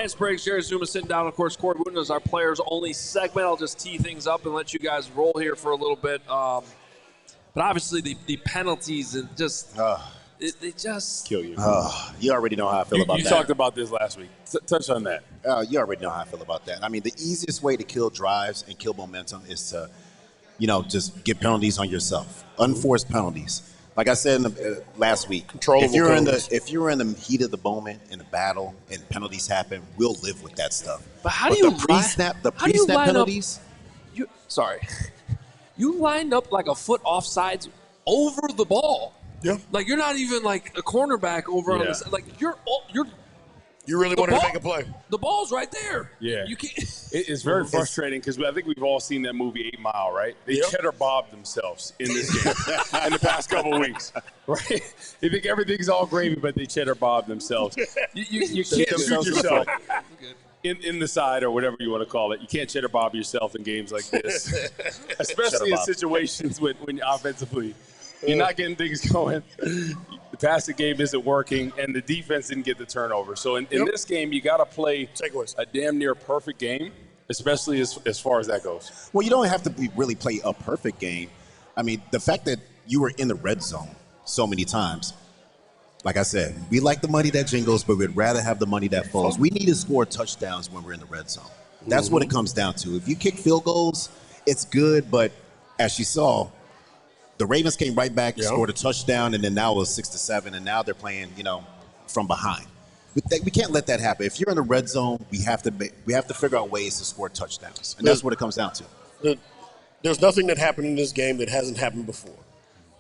Lance Briggs, Jerry Azumah sitting down. Of course, Corey Wootton is our players-only segment. I'll just tee things up and let you guys roll here for a little bit. But obviously, the penalties and just they just kill you. You already know how I feel about that. You talked about this last week. Touch on that. You already know how I feel about that. I mean, the easiest way to kill drives and kill momentum is to, just get penalties on yourself. Unforced penalties. Like I said last week, if you're in the heat of the moment in a battle and penalties happen, we'll live with that stuff. But how do you the pre-snap penalties? You lined up like a foot offsides over the ball. Yeah. Like you're not even like a cornerback over on the side. Like you're You really wanted to make a play. The ball's right there. Yeah. You can't. It's very frustrating because I think we've all seen that movie 8 Mile, right? They cheddar bobbed themselves in this game in the past couple of weeks, right? They think everything's all gravy, but they cheddar bobbed themselves. You can't shoot yourself in the side or whatever you want to call it. You can't cheddar bob yourself in games like this, especially in situations when offensively you're not getting things going. The passing game isn't working, and the defense didn't get the turnover. So in this game, you got to play a damn near perfect game, especially as far as that goes. Well, you don't have to really play a perfect game. I mean, the fact that you were in the red zone so many times, like I said, we like the money that jingles, but we'd rather have the money that falls. We need to score touchdowns when we're in the red zone. That's what it comes down to. If you kick field goals, it's good, but as you saw, the Ravens came right back, scored a touchdown, and then now it was 6-7, and now they're playing, from behind. We can't let that happen. If you're in the red zone, we have to figure out ways to score touchdowns, and that's what it comes down to. There's nothing that happened in this game that hasn't happened before.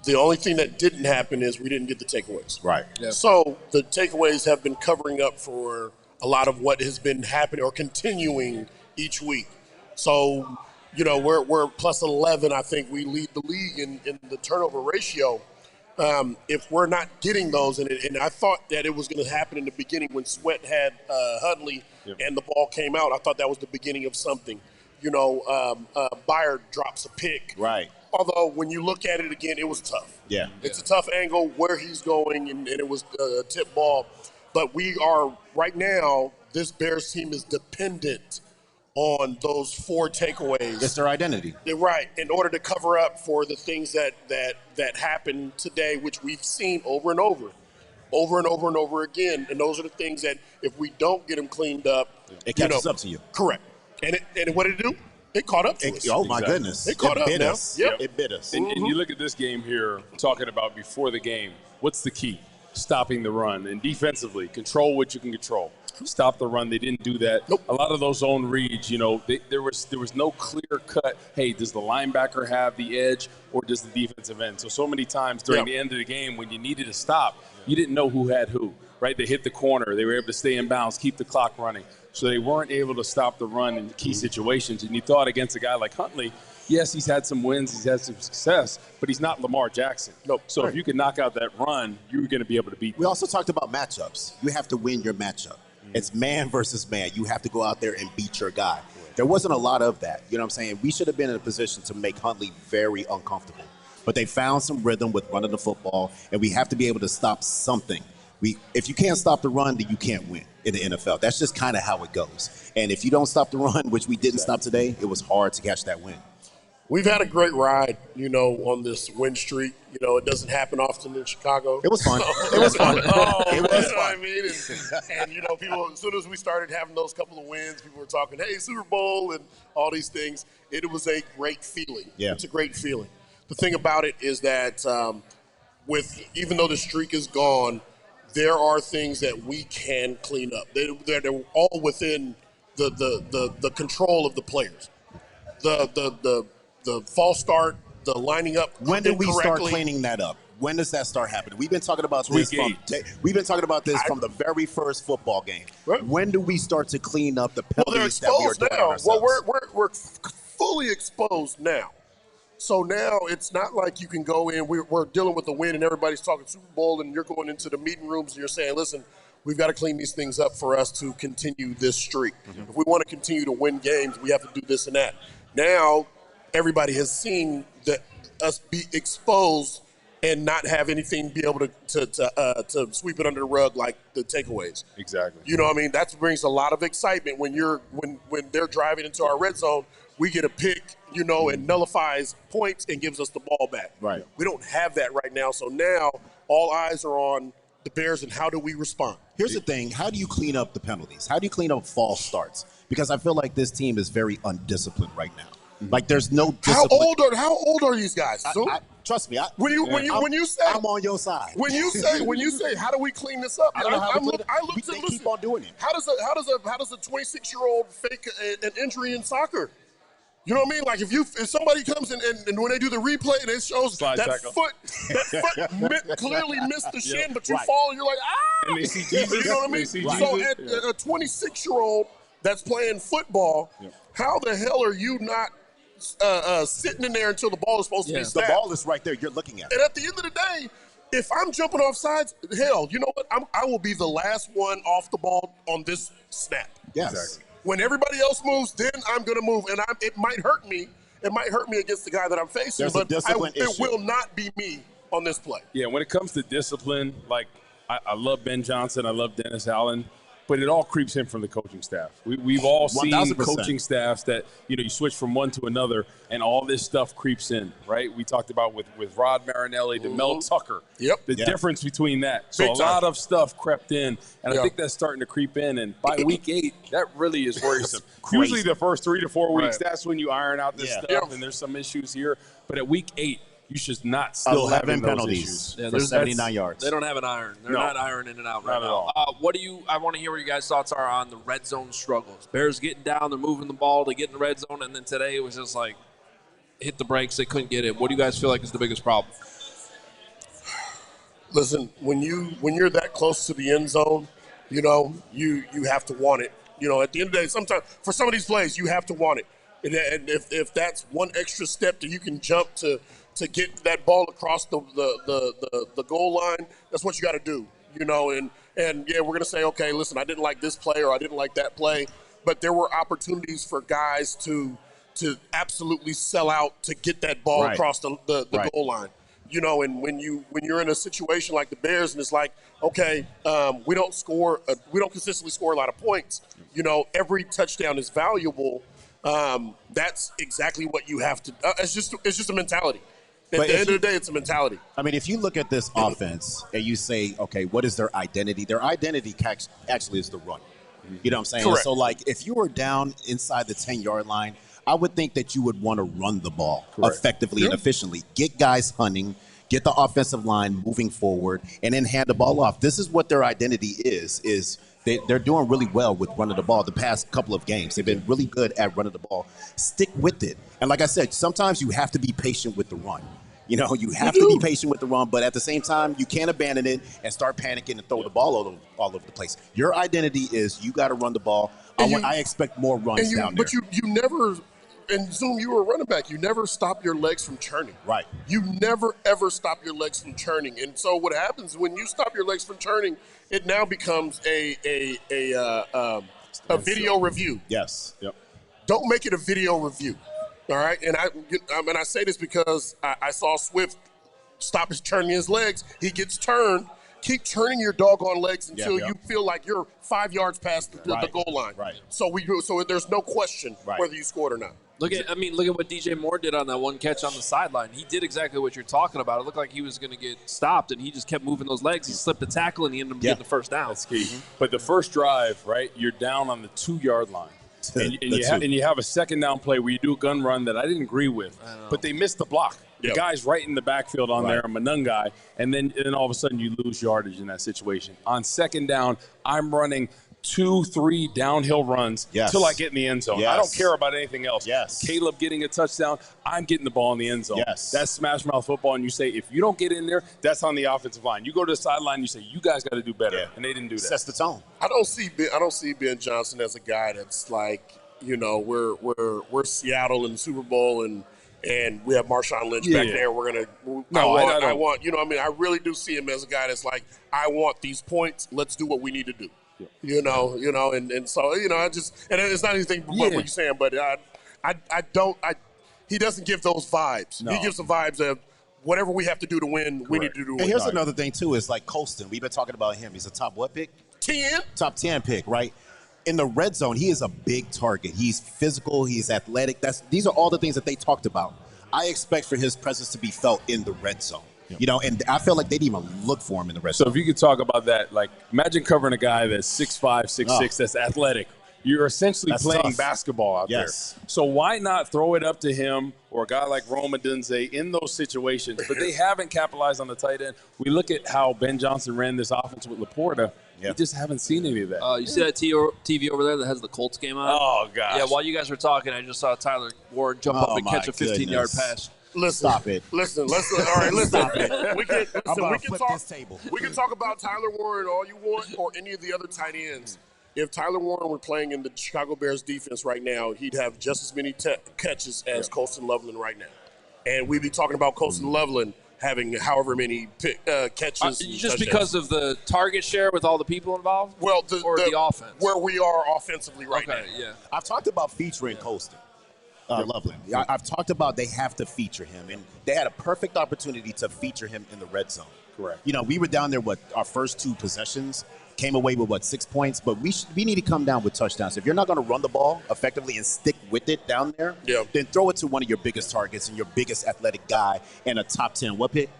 The only thing that didn't happen is we didn't get the takeaways. Right. Yeah. So the takeaways have been covering up for a lot of what has been happening or continuing each week. So we're plus 11. I think we lead the league in the turnover ratio. If we're not getting those, and I thought that it was going to happen in the beginning when Sweat had Hudley and the ball came out. I thought that was the beginning of something. Byard drops a pick. Right. Although when you look at it again, it was tough. Yeah. It's a tough angle where he's going, and it was a tip ball. But we are right now. This Bears team is dependent on those 4 takeaways. It's their identity. They're right. In order to cover up for the things that happened today, which we've seen over and over and over again. And those are the things that if we don't get them cleaned up, it catches up to you. Correct. And what did it do? It caught up to us. Oh, my goodness. It caught up bit now. us. Yep. It bit us. And you look at this game here, talking about before the game, what's the key? Stopping the run. And defensively, control what you can control. Stop the run. They didn't do that. Nope. A lot of those zone reads, there was no clear cut, hey, does the linebacker have the edge or does the defensive end? So many times during the end of the game when you needed to stop, you didn't know who had who, right? They hit the corner. They were able to stay in bounds, keep the clock running. So they weren't able to stop the run in key situations. And you thought against a guy like Huntley, yes, he's had some wins, he's had some success, but he's not Lamar Jackson. Nope. So if you can knock out that run, you're going to be able to beat them. We also talked about matchups. You have to win your matchup. It's man versus man. You have to go out there and beat your guy. There wasn't a lot of that. You know what I'm saying? We should have been in a position to make Huntley very uncomfortable. But they found some rhythm with running the football, and we have to be able to stop something. If you can't stop the run, then you can't win in the NFL. That's just kind of how it goes. And if you don't stop the run, which we didn't stop today, it was hard to catch that win. We've had a great ride, on this win streak. It doesn't happen often in Chicago. It was fun. It was fun. It was fun. I mean? And people, as soon as we started having those couple of wins, people were talking, hey, Super Bowl and all these things. It was a great feeling. Yeah. It's a great feeling. The thing about it is that even though the streak is gone, there are things that we can clean up. They're all within the control of the players. The false start, the lining up. When do we start cleaning that up? When does that start happening? We've been talking about this from the very first football game. Right. When do we start to clean up the penalties that we are doing now? ourselves? Well, we're fully exposed now. So now it's not like you can go in. We're dealing with the win, and everybody's talking Super Bowl, and you're going into the meeting rooms and you're saying, "Listen, we've got to clean these things up for us to continue this streak. Mm-hmm. If we want to continue to win games, we have to do this and that." Now, everybody has seen us be exposed and not have anything be able to sweep it under the rug like the takeaways. Exactly. You know what I mean? That brings a lot of excitement when they're driving into our red zone. We get a pick, and nullifies points and gives us the ball back. Right. We don't have that right now. So now all eyes are on the Bears and how do we respond? Here's the thing. How do you clean up the penalties? How do you clean up false starts? Because I feel like this team is very undisciplined right now. Like there's no discipline. How old are these guys? Trust me. When you say I'm on your side. When you say how do we clean this up? I don't know how we listen, keep on doing it. How does a 26-year-old fake an injury in soccer? You know what I mean? Like if somebody comes and when they do the replay and it shows that foot clearly missed the shin, but you fall and you're like, ah! And they see Jesus. You know what I mean? So at a 26-year-old that's playing football, how the hell are you not sitting in there until the ball is supposed to be snapped? The ball is right there. You're looking at it. And at the end of the day, if I'm jumping off sides, hell, you know what? I will be the last one off the ball on this snap. Yes. Exactly. When everybody else moves, then I'm going to move. And it might hurt me. It might hurt me against the guy that I'm facing. There's but a discipline issue. It will not be me on this play. Yeah, when it comes to discipline, like I love Ben Johnson. I love Dennis Allen. But it all creeps in from the coaching staff. We've all seen 1000%. coaching staffs that, you switch from one to another, and all this stuff creeps in, right? We talked about with Rod Marinelli to Mel Tucker. Yep. The difference between that. So Big a time. lot of stuff crept in, and I think that's starting to creep in. And by week 8, that really is worrisome. Usually the first 3 to 4 weeks, that's when you iron out this stuff, and there's some issues here. But at week 8, you should not still have penalties for 79 yards. They don't have an iron. They're not ironing it out right Not at now. all. I want to hear what you guys' thoughts are on the red zone struggles. Bears getting down, they're moving the ball, they get in the red zone, and then today it was just like hit the brakes, they couldn't get it. What do you guys feel like is the biggest problem? Listen, when you're that close to the end zone, you have to want it. At the end of the day, sometimes for some of these plays, you have to want it. And if that's one extra step that you can jump to get that ball across the goal line, that's what you got to do, And we're going to say, okay, listen, I didn't like this play or I didn't like that play, but there were opportunities for guys to absolutely sell out to get that ball across the goal line, And when you're in a situation like the Bears and it's like, okay, we don't consistently score a lot of points, every touchdown is valuable. That's exactly what you have to. It's just a mentality. At the end of the day, it's a mentality. I mean, if you look at this offense and you say, okay, what is their identity? Their identity actually is the run. You know what I'm saying? Correct. So, like, if you were down inside the 10-yard line, I would think that you would want to run the ball effectively and efficiently. Get guys hunting, get the offensive line moving forward, and then hand the ball off. This is what their identity is they're doing really well with running the ball the past couple of games. They've been really good at running the ball. Stick with it. And like I said, sometimes you have to be patient with the run. You have to be patient with the run, but at the same time, you can't abandon it and start panicking and throw the ball all over the place. Your identity is you got to run the ball. I expect more runs down there. But you never, and Zoom, you were a running back. You never stop your legs from churning. Right. You never, ever stop your legs from churning. And so what happens when you stop your legs from churning, it now becomes a video review. Yes. Yep. Don't make it a video review. All right, and I say this because I saw Swift stop his turning his legs. He gets turned. Keep turning your doggone legs until you feel like you're 5 yards past the goal line. Right. So there's no question whether you scored or not. Look at what DJ Moore did on that one catch on the sideline. He did exactly what you're talking about. It looked like he was going to get stopped, and he just kept moving those legs. He slipped the tackle, and he ended up getting the first down. That's key. But the first drive, right, you're down on the 2-yard line. And you have a second down play where you do a gun run that I didn't agree with, but they missed the block. The guy's right in the backfield on there, a Manungai, and then all of a sudden you lose yardage in that situation. On second down, I'm running 2-3 downhill runs till I get in the end zone. I don't care about anything else. Caleb getting a touchdown, I'm getting the ball in the end zone. That's smash mouth football, and you say if you don't get in there, that's on the offensive line. You go to the sideline, you say you guys got to do better, and they didn't do that. Sets the tone. I don't see Ben Johnson as a guy that's like, we're Seattle in the Super Bowl and we have Marshawn Lynch back there. I want, I really do see him as a guy that's like, I want these points. Let's do what we need to do. And so, and it's not anything but what you're saying, but he doesn't give those vibes. No. He gives the vibes of whatever we have to do to win, we need to do to win. And here's another thing, too, is like Colston. We've been talking about him. He's a top what pick? 10. Top 10 pick, right? In the red zone, he is a big target. He's physical. He's athletic. These are all the things that they talked about. I expect for his presence to be felt in the red zone. You know, and I felt like they didn't even look for him in the red zone. So if you could talk about that, like imagine covering a guy that's 6'5", 6'6", that's athletic. You're essentially playing basketball out there. So why not throw it up to him or a guy like Roma Dunze in those situations? But they haven't capitalized on the tight end. We look at how Ben Johnson ran this offense with Laporta. We just haven't seen any of that. You see that TV over there that has the Colts game on? Oh, gosh. Yeah, while you guys were talking, I just saw Tyler Ward jump up and catch a 15-yard pass. Listen, stop it. Listen. All right, listen. We can talk about Tyler Warren all you want or any of the other tight ends. If Tyler Warren were playing in the Chicago Bears defense right now, he'd have just as many catches as Colston Loveland right now. And we'd be talking about Colston Loveland having however many catches. Just because of the target share with all the people involved? Well, the offense? Where we are offensively right now. Yeah. I've talked about featuring Colston. Loveland. I've talked about they have to feature him, and they had a perfect opportunity to feature him in the red zone. Correct. You know, we were down there, our first 2 possessions, came away with, 6 points, but we need to come down with touchdowns. If you're not going to run the ball effectively and stick with it down there, then throw it to one of your biggest targets and your biggest athletic guy and a top 10 what pick?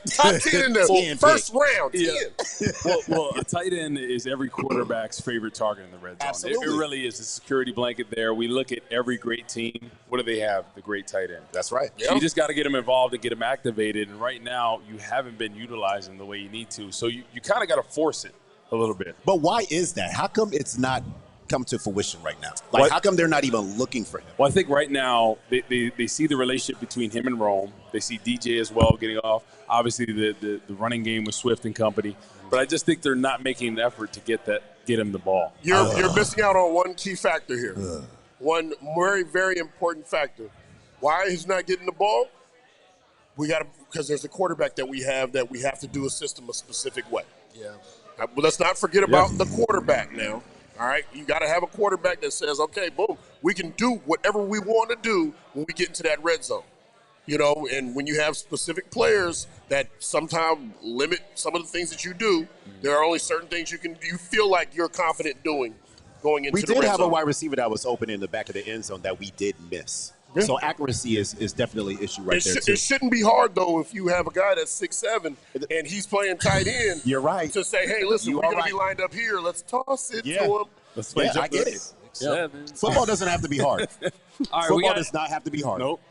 Top 10 in the first round. 10. Well, a tight end is every quarterback's favorite target in the red zone. Absolutely. It really is a security blanket there. We look at every great team. What do they have? The great tight end. That's right. So you just got to get them involved and get them activated. And right now, you haven't been utilizing the way you need to. So you kind of got to force it a little bit. But why is that? How come it's not come to fruition right now? Like, how come they're not even looking for him? Well, I think right now they see the relationship between him and Rome. They see DJ as well getting off. Obviously, the running game with Swift and company. But I just think they're not making an effort to get him the ball. You're missing out on one key factor here. One very, very important factor. Why he's not getting the ball? Because there's a quarterback that we have to do a system a specific way. Yeah. But let's not forget about the quarterback now. All right, you got to have a quarterback that says, okay, boom, we can do whatever we want to do when we get into that red zone. You know, and when you have specific players that sometimes limit some of the things that you do, there are only certain things you feel like you're confident doing going into the red zone. We did have a wide receiver that was open in the back of the end zone that we did miss. Yeah. So accuracy is definitely an issue there, too. It shouldn't be hard, though, if you have a guy that's 6'7", and he's playing tight end. You're right. To say, hey, listen, we're going to be lined up here. Let's toss it to him. Let's play. I get it. 6'7". Football doesn't have to be hard. All right, Football does not have to be hard. Nope.